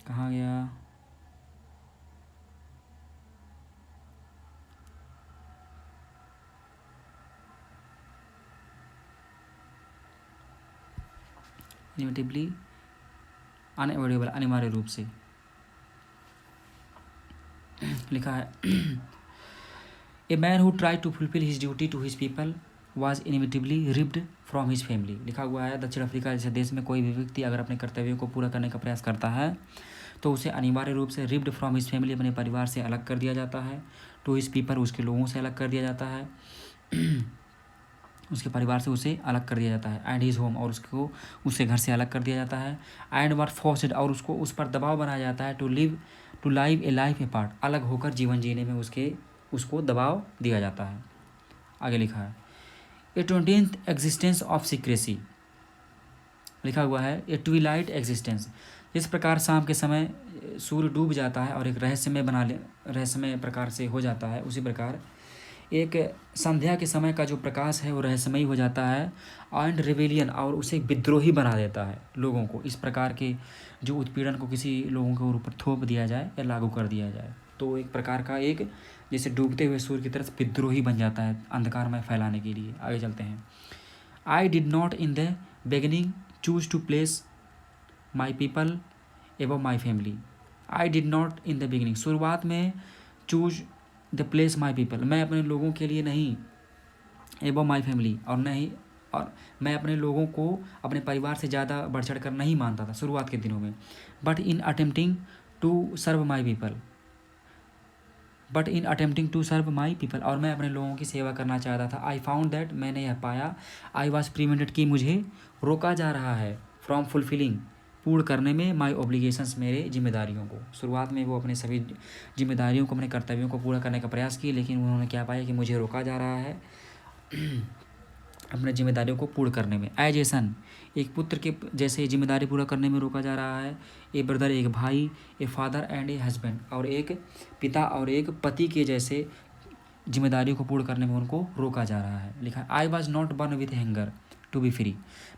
कहाँ गया, इनविटेबली अनएवॉइडेबल अनिवार्य रूप से लिखा है। A man who try to fulfil his duty to his people was inevitably ripped from his family. लिखा हुआ है दक्षिण अफ्रीका जैसे देश में कोई भी व्यक्ति अगर अपने कर्तव्यों को पूरा करने का प्रयास करता है तो उसे अनिवार्य रूप से रिप्ड फ्रॉम हिज फैमिली अपने परिवार से अलग कर दिया जाता है, टू हिज पीपल उसके लोगों से अलग कर दिया जाता है, उसके परिवार से उसे अलग कर दिया जाता है, एंड हिज होम और उसको उसके घर से अलग कर दिया जाता है, एंड वर फोर्स्ड और उसको उस पर दबाव बनाया जाता है, to live a life apart अलग होकर जीवन जीने में उसको दबाव दिया जाता है। आगे लिखा है ए 20th एग्जिस्टेंस ऑफ सीक्रेसी। लिखा हुआ है ए ट्विलाइट एग्जिस्टेंस, जिस प्रकार शाम के समय सूर्य डूब जाता है और एक रहस्यमय प्रकार से हो जाता है, उसी प्रकार एक संध्या के समय का जो प्रकाश है वो रहस्यमयी हो जाता है, एंड रिवेलियन और उसे विद्रोही बना देता है लोगों को। इस प्रकार के जो उत्पीड़न को किसी लोगों के ऊपर थोप दिया जाए या लागू कर दिया जाए तो एक प्रकार का एक जैसे डूबते हुए सूर्य की तरफ विद्रोही बन जाता है अंधकार में फैलाने के लिए। आगे चलते हैं। I did not in the beginning choose to place my people एवं my family. I did not in the beginning, शुरुआत में choose the place my people, मैं अपने लोगों के लिए नहीं, एवं माई फैमिली और मैं अपने लोगों को अपने परिवार से ज़्यादा बढ़ चढ़ कर नहीं मानता था शुरुआत के दिनों में। But in attempting to serve my people और मैं अपने लोगों की सेवा करना चाहता था। आई फाउंड दैट, मैंने यह पाया, आई वॉज प्रिवेंटेड कि मुझे रोका जा रहा है, फ्रॉम फुलफिलिंग पूर्ण करने में, माई ऑब्लिगेशंस मेरे जिम्मेदारियों को। शुरुआत में वो अपने सभी जिम्मेदारियों को अपने कर्तव्यों को पूरा करने का प्रयास किए, लेकिन उन्होंने क्या पाया कि मुझे रोका जा रहा है अपने जिम्मेदारियों को पूर्ण करने में। एज ए सन, एक पुत्र के जैसे जिम्मेदारी पूरा करने में रोका जा रहा है। ए ब्रदर, एक भाई। A father and a husband, और एक पिता और एक पति के जैसे जिम्मेदारियों को पूर्ण करने में उनको रोका जा रहा है। लिखा I was not born with hunger to be free,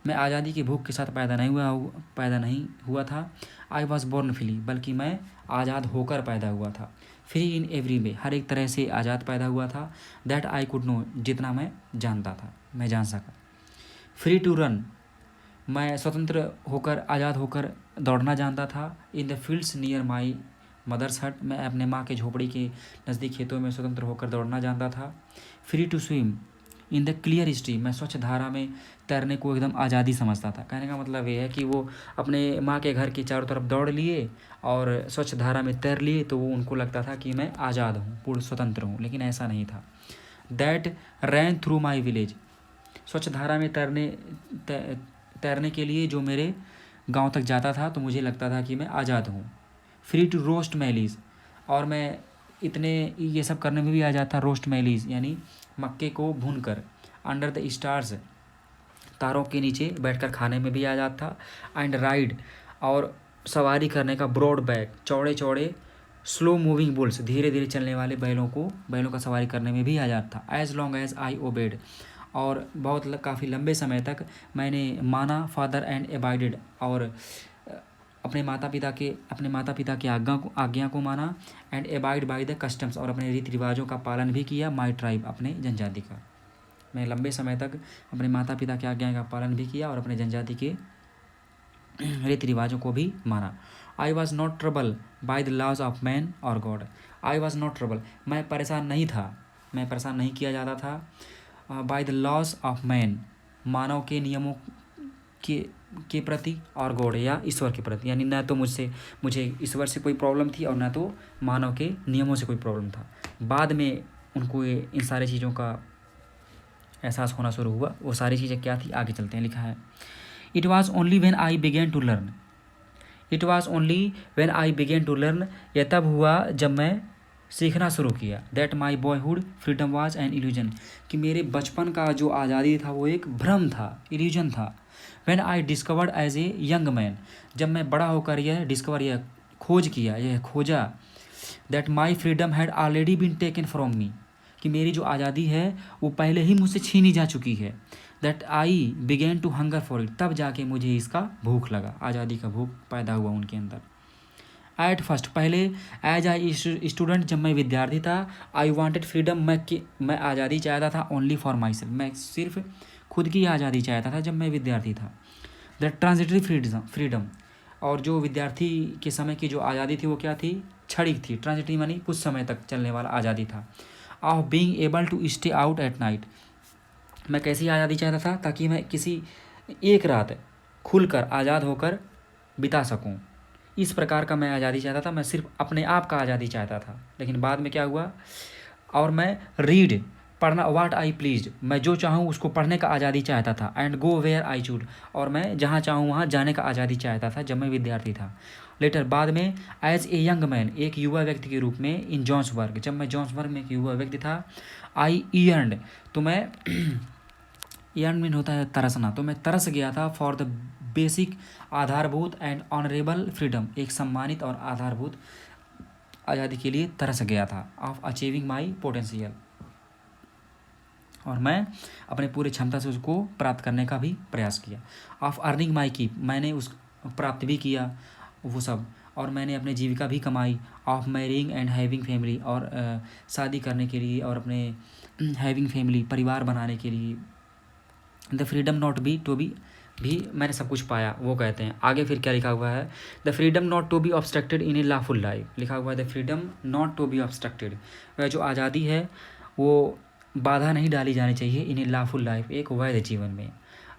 मैं आज़ादी की भूख के साथ पैदा नहीं हुआ था। आई वॉज बोर्न फ्री, बल्कि मैं आज़ाद होकर पैदा हुआ था। फ्री इन एवरी वे, हर एक तरह से आज़ाद पैदा हुआ था। दैट आई कुड नो, जितना मैं जानता था, मैं जान सका। फ्री टू रन, मैं स्वतंत्र होकर आज़ाद होकर दौड़ना जानता था। In the fields near my mother's hut, मैं अपने माँ के झोपड़ी के नज़दीक खेतों में स्वतंत्र होकर दौड़ना जानता था। Free to swim in the clear stream, मैं स्वच्छ धारा में तैरने को एकदम आज़ादी समझता था। कहने का मतलब ये है कि वो अपने माँ के घर के चारों तरफ दौड़ लिए और स्वच्छ धारा में तैर लिए, तो वो उनको लगता था कि मैं आज़ाद हूँ, पूर्ण स्वतंत्र हूँ, लेकिन ऐसा नहीं था। That ran through my village, स्वच्छ धारा में तैरने के लिए जो मेरे गांव तक जाता था तो मुझे लगता था कि मैं आज़ाद हूँ। फ्री टू रोस्ट मैलीज, और मैं ये सब करने में भी आज़ाद था। रोस्ट मैलीज यानी मक्के को भूनकर, अंडर द स्टार्स, तारों के नीचे बैठकर खाने में भी आज़ाद था। एंड राइड, और सवारी करने का, ब्रॉड बैक, चौड़े चौड़े स्लो मूविंग बुल्स, धीरे धीरे चलने वाले बैलों का सवारी करने में भी आज़ाद था। As long as I obeyed, और काफ़ी लंबे समय तक मैंने माना। फादर एंड एबाइडेड, और अपने माता पिता की आज्ञा को माना। And abide by the customs, और अपने रीति रिवाजों का पालन भी किया। माई ट्राइब, अपने जनजाति का, मैं लंबे समय तक अपने माता पिता की आज्ञा का पालन भी किया और अपने जनजाति के रीति रिवाजों को भी माना। I was not trouble by the laws of man or God, I was not trouble, मैं परेशान नहीं किया जाता था। By the laws of man, मानव के नियमों के प्रति, और गॉड या ईश्वर के प्रति, यानी न तो मुझे ईश्वर से कोई प्रॉब्लम थी और न तो मानव के नियमों से कोई प्रॉब्लम था। बाद में उनको इन सारी चीज़ों का एहसास होना शुरू हुआ। वो सारी चीज़ें क्या थी आगे चलते हैं। लिखा है it was only when I began to learn, it was only when I began to learn, यह तब हुआ जब मैं सीखना शुरू किया। That my boyhood freedom was an illusion, कि मेरे बचपन का जो आज़ादी था वो एक भ्रम था, इल्यूजन था। When I discovered as a young man, जब मैं बड़ा होकर यह डिस्कवर, यह खोज किया, यह खोजा, that my freedom had already been taken from me, कि मेरी जो आज़ादी है वो पहले ही मुझसे छीनी जा चुकी है। That I began to hunger for it, तब जाके मुझे इसका भूख लगा, आज़ादी का भूख पैदा हुआ उनके अंदर। एट फर्स्ट, पहले एज आई स्टूडेंट, जब मैं विद्यार्थी था, आई वॉन्टेड फ्रीडम, मैं आज़ादी चाहता था ओनली फॉर माई सेल्फ, मैं सिर्फ खुद की आज़ादी चाहता था जब मैं विद्यार्थी था। द ट्रांजिटरी फ्रीडम, और जो विद्यार्थी के समय की जो आज़ादी थी वो क्या थी, क्षणिक थी। ट्रांजिटरी मानी कुछ समय तक चलने वाला आज़ादी था। Of being able to stay out at night, मैं कैसी आज़ादी चाहता था, ताकि मैं किसी एक रात खुलकर आज़ाद होकर बिता सकूं। इस प्रकार का मैं आज़ादी चाहता था, मैं सिर्फ अपने आप का आज़ादी चाहता था। लेकिन बाद में क्या हुआ, और मैं रीड, पढ़ना, वाट आई प्लीज, मैं जो चाहूँ उसको पढ़ने का आज़ादी चाहता था। एंड गो वेयर आई चूड, और मैं जहाँ चाहूँ वहाँ जाने का आज़ादी चाहता था जब मैं विद्यार्थी था। लेटर, बाद में, एज ए यंग मैन, एक युवा व्यक्ति के रूप में, इन जॉन्सबर्ग, जब मैं जॉन्सबर्ग में एक युवा व्यक्ति था, आई ईयर्नड, तो मैं ईयर्न मीन होता है तरसना, तो मैं तरस गया था फॉर द बेसिक, आधारभूत, एंड ऑनरेबल फ्रीडम, एक सम्मानित और आधारभूत आज़ादी के लिए तरस गया था। ऑफ अचीविंग माई पोटेंशियल, और मैं अपने पूरे क्षमता से उसको प्राप्त करने का भी प्रयास किया। ऑफ अर्निंग माई कीप, मैंने उस प्राप्त भी किया वो सब, और मैंने अपने जीविका भी कमाई। Of marrying and having family, और शादी करने के लिए और अपने हैविंग फैमिली, परिवार बनाने के लिए। The freedom not be to be, भी मैंने सब कुछ पाया, वो कहते हैं। आगे फिर क्या लिखा हुआ है, the freedom not to be obstructed in a lawful life, लिखा हुआ है the freedom not to be obstructed, वह जो आज़ादी है वो बाधा नहीं डाली जानी चाहिए, इन ए लॉफुल लाइफ, एक वैध जीवन में,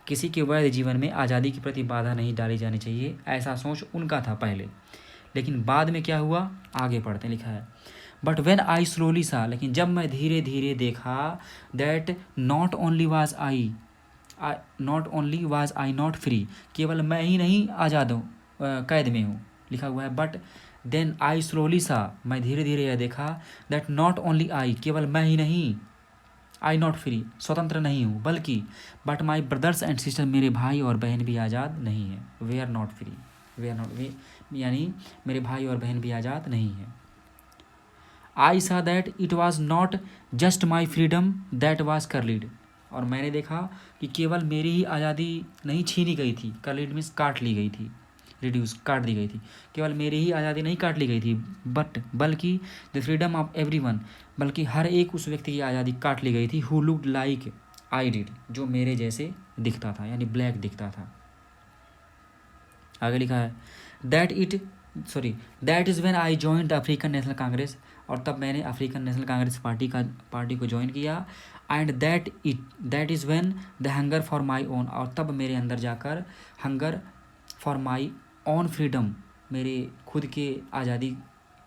किसी के वैध जीवन में आज़ादी के प्रति बाधा नहीं डाली जानी चाहिए, ऐसा सोच उनका था पहले। लेकिन बाद में क्या हुआ, आगे पढ़ते हैं। लिखा है बट वेन आई स्लोली सा, लेकिन जब मैं धीरे धीरे देखा, that not only was I not free, केवल मैं ही नहीं आज़ाद हूँ, कैद में हूँ। लिखा हुआ है बट देन आई स्लोली सा, मैं धीरे धीरे यह देखा, दैट नॉट ओनली आई, केवल मैं ही नहीं, आई नॉट फ्री, स्वतंत्र नहीं हूँ, बल्कि but my brothers and sister, मेरे भाई और बहन भी आज़ाद नहीं है। वे आर नॉट फ्री, वे यानी मेरे भाई और बहन भी आज़ाद नहीं है। I saw that it was not just my freedom that was curtailed, और मैंने देखा कि केवल मेरी ही आज़ादी नहीं छीनी गई थी, करलीड मीन्स काट ली गई थी, रिड्यूस, काट दी गई थी, केवल मेरी ही आज़ादी नहीं काट ली गई थी, बल्कि द फ्रीडम ऑफ एवरीवन, बल्कि हर एक उस व्यक्ति की आज़ादी काट ली गई थी, who looked like I did, जो मेरे जैसे दिखता था, यानी ब्लैक दिखता था। आगे लिखा है that is when I joined the African national Congress, और तब मैंने अफ्रीकन नेशनल कांग्रेस पार्टी को ज्वाइन किया। And that is when the hunger for my own, और तब मेरे अंदर जाकर hunger for my own freedom, मेरे खुद के आज़ादी,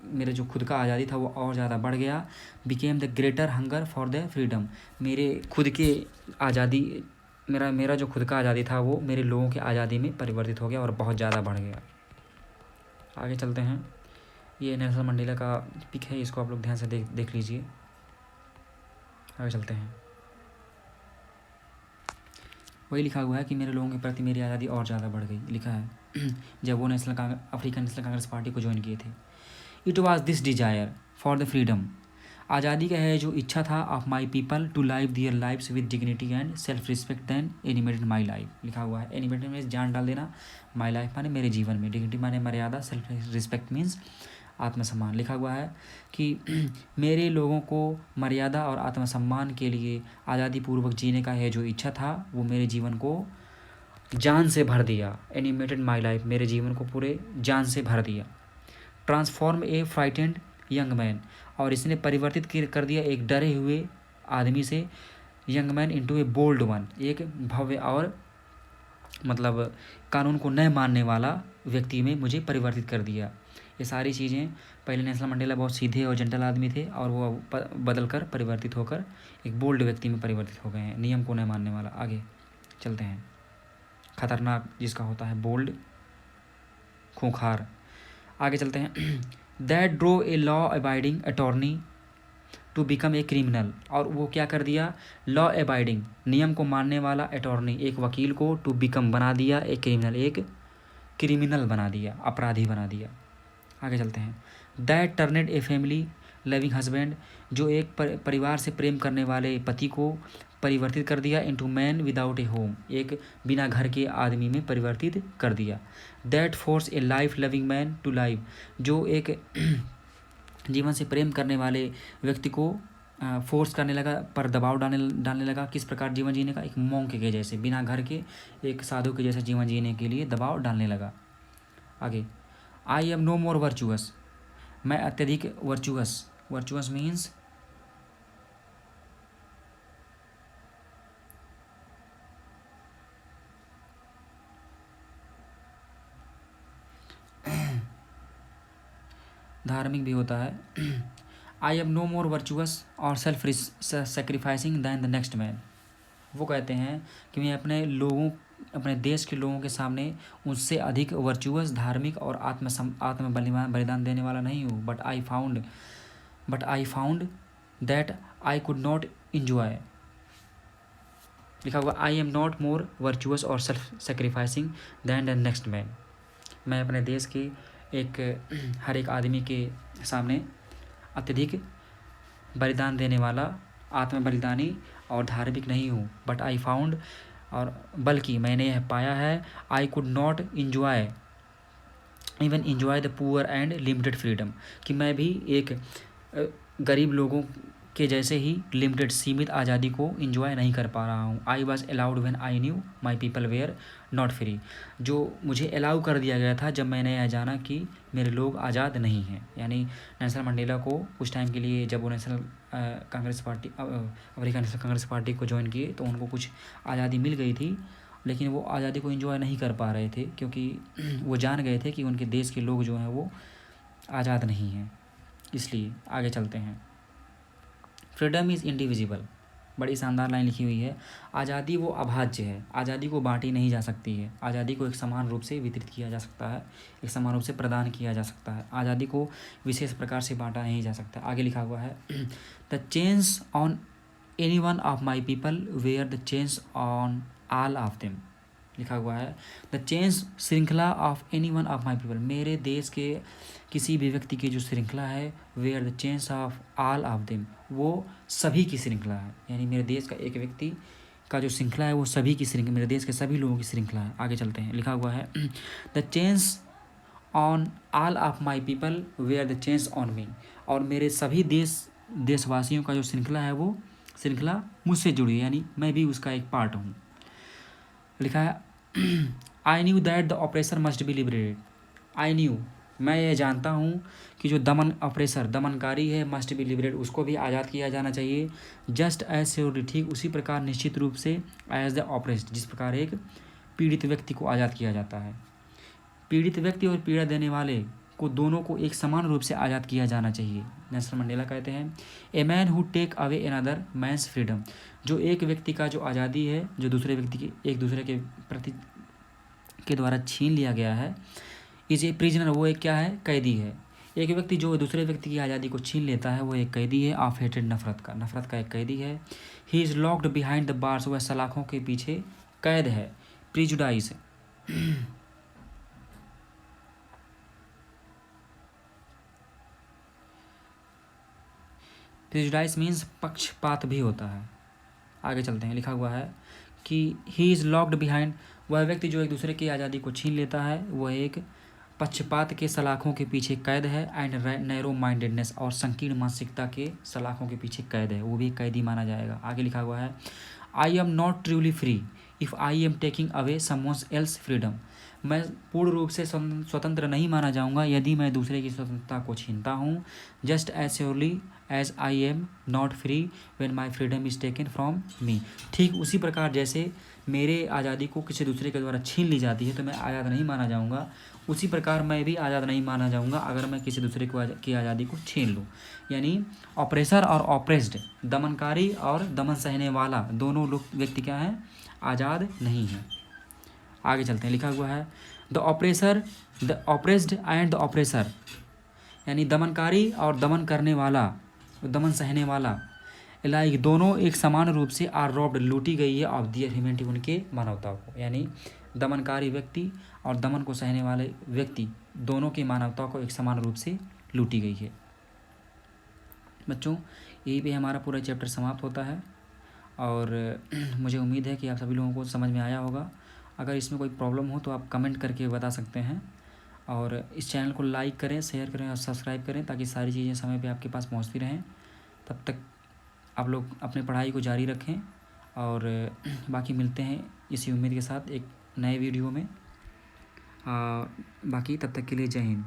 मेरे जो खुद का आज़ादी था वो और ज़्यादा बढ़ गया। Became the greater hunger for the freedom, मेरे खुद के आज़ादी, मेरा जो खुद का आज़ादी था वो मेरे लोगों की आज़ादी में परिवर्तित हो गया और बहुत ज़्यादा बढ़ गया। आगे चलते हैं। ये नेल्सन मंडेला का पिक है, इसको आप लोग ध्यान से देख लीजिए। आगे चलते हैं। वही लिखा हुआ है कि मेरे लोगों के प्रति मेरी आज़ादी और ज़्यादा बढ़ गई। लिखा है जब वो अफ्रीकन नेशनल कांग्रेस पार्टी को ज्वाइन किए थे। It was this desire for the freedom, आज़ादी का है जो इच्छा था, of my people to live their lives with dignity and self respect than animated my life. लिखा हुआ है एनिमेटेड में जान डाल देना, माई लाइफ माने मेरे जीवन में, डिग्निटी माने मर्यादा, सेल्फ रिस्पेक्ट मीन्स आत्मसम्मान। लिखा हुआ है कि मेरे लोगों को मर्यादा और आत्मसम्मान के लिए आज़ादी पूर्वक जीने का है जो इच्छा था, वो मेरे जीवन को जान से भर दिया। एनिमेटेड माई लाइफ, मेरे जीवन को पूरे जान से भर दिया। ट्रांसफॉर्म ए फ्राइटेंड यंग मैन, और इसने परिवर्तित कर दिया एक डरे हुए आदमी से, यंग मैन इंटू ए बोल्ड वन, एक भव्य और मतलब कानून को न मानने वाला व्यक्ति में मुझे परिवर्तित कर दिया। ये सारी चीज़ें, पहले नेल्सन मंडेला बहुत सीधे और जेंटल आदमी थे और वो बदल कर परिवर्तित होकर एक बोल्ड व्यक्ति में परिवर्तित हो गए हैं, नियम को नहीं मानने वाला। आगे चलते हैं। खतरनाक जिसका होता है बोल्ड, खूंखार। आगे चलते हैं। That drove a law abiding attorney to become a criminal, और वो क्या कर दिया, लॉ अबाइडिंग नियम को मानने वाला अटॉर्नी एक वकील को टू बिकम बना दिया ए क्रिमिनल, एक क्रिमिनल बना दिया, अपराधी बना दिया। आगे चलते हैं। That turned a family loving husband, जो एक परिवार से प्रेम करने वाले पति को परिवर्तित कर दिया into man without a home, एक बिना घर के आदमी में परिवर्तित कर दिया। That force a life loving man to live, जो एक जीवन से प्रेम करने वाले व्यक्ति को फोर्स करने लगा, पर दबाव डालने लगा। किस प्रकार जीवन जीने का, एक मॉन्क के जैसे, बिना घर के एक साधु के जैसे जीवन जीने के लिए दबाव डालने लगा। आगे, I am no more virtuous, मैं अत्यधिक वर्चुअस, वर्चुअस मीन्स धार्मिक भी होता है। I am no more virtuous और self sacrificing than the next man, वो कहते हैं कि मैं अपने देश के लोगों के सामने उनसे अधिक वर्चुअस, धार्मिक और आत्म बलिदान देने वाला नहीं हूँ। But I found that I could not enjoy, लिखा हुआ I am not more virtuous और self sacrificing than the next man, मैं अपने देश के हर एक आदमी के सामने अत्यधिक बलिदान देने वाला, आत्म बलिदानी और धार्मिक नहीं हूँ। बट आई फाउंड, और बल्कि मैंने यह पाया है, आई could not enjoy even enjoy the poor and limited freedom, कि मैं भी एक गरीब लोगों के जैसे ही लिमिटेड, सीमित आज़ादी को इंजॉय नहीं कर पा रहा हूँ। I was allowed when I knew my people were not free, जो मुझे अलाउ कर दिया गया था जब मैंने यह जाना कि मेरे लोग आज़ाद नहीं हैं। यानी नेल्सन मंडेला को उस टाइम के लिए, जब वो national congress party, American national congress party को ज्वाइन किए, तो उनको कुछ आज़ादी मिल गई थी, लेकिन वो आज़ादी को एंजॉय नहीं कर पा रहे थे, क्योंकि वो जान गए थे कि उनके देश के लोग जो हैं वो आज़ाद नहीं हैं। इसलिए आगे चलते हैं। फ्रीडम इज़ इंडिविजिबल, बड़ी शानदार लाइन लिखी हुई है। आज़ादी वो अभाज्य है, आज़ादी को बांटी नहीं जा सकती है, आज़ादी को एक समान रूप से वितरित किया जा सकता है, एक समान रूप से प्रदान किया जा सकता है, आज़ादी को विशेष प्रकार से बांटा नहीं जा सकता। आगे लिखा हुआ है, the chain on any one of my people were the chain on all of them, लिखा हुआ है द चेंज, श्रृंखला of any one of my people, मेरे देश के किसी भी व्यक्ति की जो श्रृंखला है, were the chain of all of them, वो सभी की श्रृंखला है। यानी मेरे देश का एक व्यक्ति का जो श्रृंखला है वो सभी की श्रृंखला, मेरे देश के सभी लोगों की श्रृंखला है। आगे चलते हैं। लिखा हुआ है the chain on all of my people were the chain on me, और मेरे सभी देशवासियों का जो श्रृंखला है वो श्रृंखला मुझसे जुड़ी है, यानी मैं भी उसका एक पार्ट हूँ। लिखा है I knew that the oppressor must be liberated, I knew, मैं ये जानता हूँ कि जो दमनकारी है, मस्ट बी लिबरेटेड, उसको भी आज़ाद किया जाना चाहिए। जस्ट एज श्योरली, ठीक उसी प्रकार निश्चित रूप से, एज द ऑपरेस्ड, जिस प्रकार एक पीड़ित व्यक्ति को आज़ाद किया जाता है। पीड़ित व्यक्ति और पीड़ा देने वाले को, दोनों को एक समान रूप से आज़ाद किया जाना चाहिए। नेल्सन मंडेला कहते हैं a man who take away another man's freedom, जो एक व्यक्ति का जो आज़ादी है, जो दूसरे व्यक्ति की, एक दूसरे के प्रति के द्वारा छीन लिया गया है, इज ए प्रिजनर, वो एक क्या है, कैदी है। एक व्यक्ति जो दूसरे व्यक्ति की आज़ादी को छीन लेता है वो एक कैदी है, ऑफ हेटेड, नफरत का एक कैदी है। He is locked behind the bars, वह सलाखों के पीछे कैद है। प्रिजुडाइज, प्रिजुडाइज मीन्स पक्षपात भी होता है। आगे चलते हैं। लिखा हुआ है कि ही इज़ लॉक्ड बिहाइंड, वह व्यक्ति जो एक दूसरे की आज़ादी को छीन लेता है वह एक पक्षपात के सलाखों के पीछे कैद है। एंड नैरो माइंडेडनेस, और संकीर्ण मानसिकता के सलाखों के पीछे कैद है, वो भी कैदी माना जाएगा। आगे लिखा हुआ है I am not truly free if I am taking away someone's else freedom, मैं पूर्ण रूप से स्वतंत्र नहीं माना जाऊंगा यदि मैं दूसरे की स्वतंत्रता को छीनता हूँ। Just as surely as I am not free when my freedom is taken from me, ठीक उसी प्रकार जैसे मेरे आज़ादी को किसी दूसरे के द्वारा छीन ली जाती है तो मैं आज़ाद नहीं माना जाऊँगा, उसी प्रकार मैं भी आज़ाद नहीं माना जाऊँगा अगर मैं किसी दूसरे की आज़ादी को छीन लूँ। यानी ऑपरेसर और ऑपरेस्ड, दमनकारी और दमन सहने वाला, दोनों लोग व्यक्ति क्या हैं, आज़ाद नहीं हैं। आगे चलते हैं, लिखा हुआ है the oppressor, the oppressed and the oppressor, यानी दमनकारी और दमन करने वाला, दमन सहने वाला, लाइक दोनों एक समान रूप से आर रॉब्ड, लूटी गई है, ऑफ दियर ह्यूमैनिटी, उनके मानवता को। यानी दमनकारी व्यक्ति और दमन को सहने वाले व्यक्ति दोनों की मानवता को एक समान रूप से लूटी गई है। बच्चों, यही पे हमारा पूरा चैप्टर समाप्त होता है और मुझे उम्मीद है कि आप सभी लोगों को समझ में आया होगा। अगर इसमें कोई प्रॉब्लम हो तो आप कमेंट करके बता सकते हैं और इस चैनल को लाइक करें, शेयर करें और सब्सक्राइब करें ताकि सारी चीज़ें समय पे आपके पास पहुंचती रहें। तब तक आप लोग अपनी पढ़ाई को जारी रखें और बाकी मिलते हैं इसी उम्मीद के साथ एक नए वीडियो में। बाकी तब तक के लिए जय हिंद।